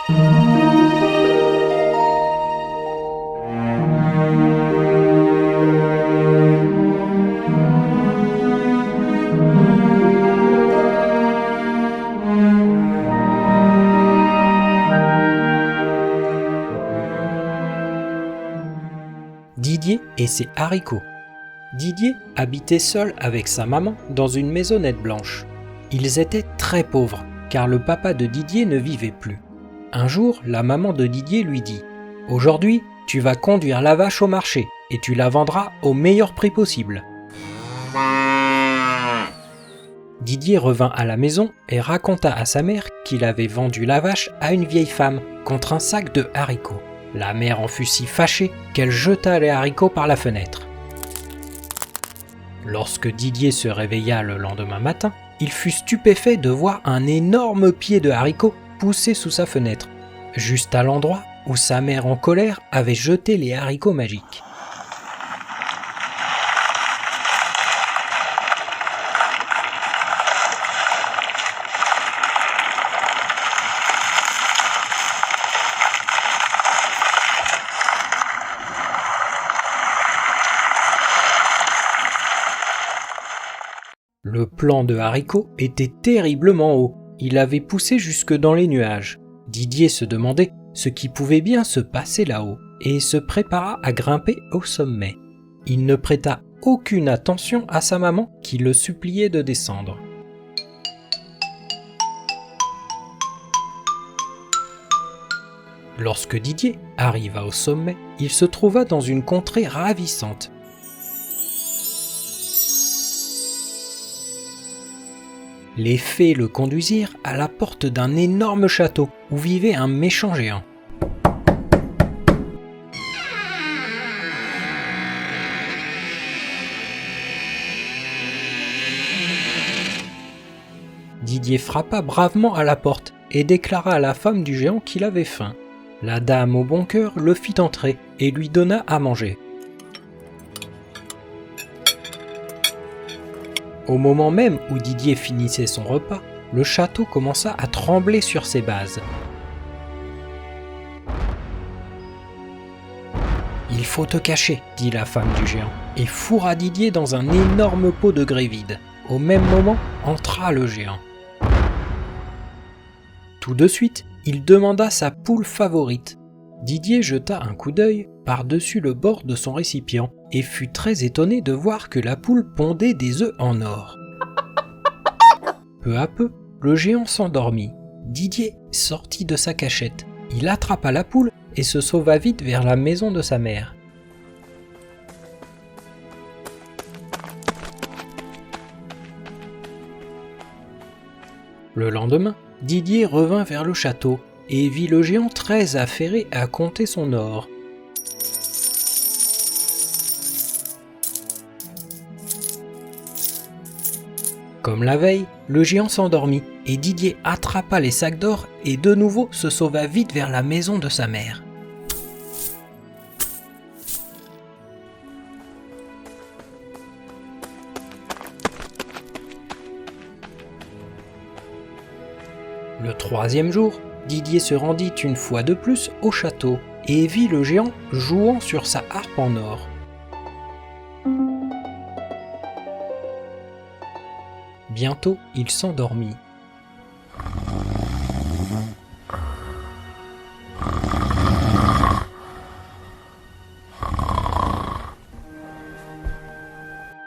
Didier et ses haricots. Didier habitait seul avec sa maman dans une maisonnette blanche. Ils étaient très pauvres, car le papa de Didier ne vivait plus. Un jour, la maman de Didier lui dit « Aujourd'hui, tu vas conduire la vache au marché et tu la vendras au meilleur prix possible. » Didier revint à la maison et raconta à sa mère qu'il avait vendu la vache à une vieille femme contre un sac de haricots. La mère en fut si fâchée qu'elle jeta les haricots par la fenêtre. Lorsque Didier se réveilla le lendemain matin, il fut stupéfait de voir un énorme pied de haricot pousser sous sa fenêtre, juste à l'endroit où sa mère en colère avait jeté les haricots magiques. Le plant de haricots était terriblement haut, il avait poussé jusque dans les nuages. Didier se demandait ce qui pouvait bien se passer là-haut et se prépara à grimper au sommet. Il ne prêta aucune attention à sa maman qui le suppliait de descendre. Lorsque Didier arriva au sommet, il se trouva dans une contrée ravissante. Les fées le conduisirent à la porte d'un énorme château où vivait un méchant géant. Didier frappa bravement à la porte et déclara à la femme du géant qu'il avait faim. La dame au bon cœur le fit entrer et lui donna à manger. Au moment même où Didier finissait son repas, le château commença à trembler sur ses bases. « Il faut te cacher, dit la femme du géant, et fourra Didier dans un énorme pot de grès vide. Au même moment, entra le géant. Tout de suite, il demanda sa poule favorite. Didier jeta un coup d'œil par-dessus le bord de son récipient et fut très étonné de voir que la poule pondait des œufs en or. Peu à peu, le géant s'endormit. Didier sortit de sa cachette. Il attrapa la poule et se sauva vite vers la maison de sa mère. Le lendemain, Didier revint vers le château et vit le géant très affairé à compter son or. Comme la veille, le géant s'endormit et Didier attrapa les sacs d'or et de nouveau se sauva vite vers la maison de sa mère. Le troisième jour, Didier se rendit une fois de plus au château et vit le géant jouant sur sa harpe en or. Bientôt, il s'endormit.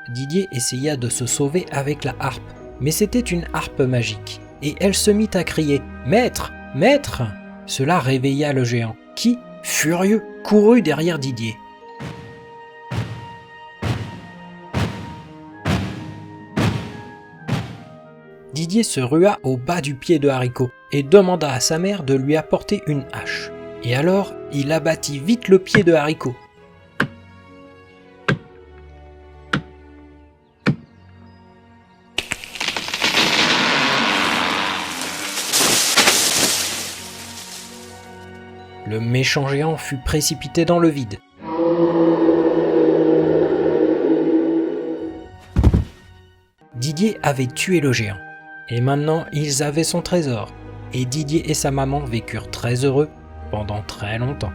Didier essaya de se sauver avec la harpe, mais c'était une harpe magique, et elle se mit à crier « Maître, maître !» Cela réveilla le géant, qui, furieux, courut derrière Didier. Didier se rua au bas du pied de haricot et demanda à sa mère de lui apporter une hache. Et alors, il abattit vite le pied de haricot. Le méchant géant fut précipité dans le vide. Didier avait tué le géant. Et maintenant, ils avaient son trésor. et Didier et sa maman vécurent très heureux pendant très longtemps.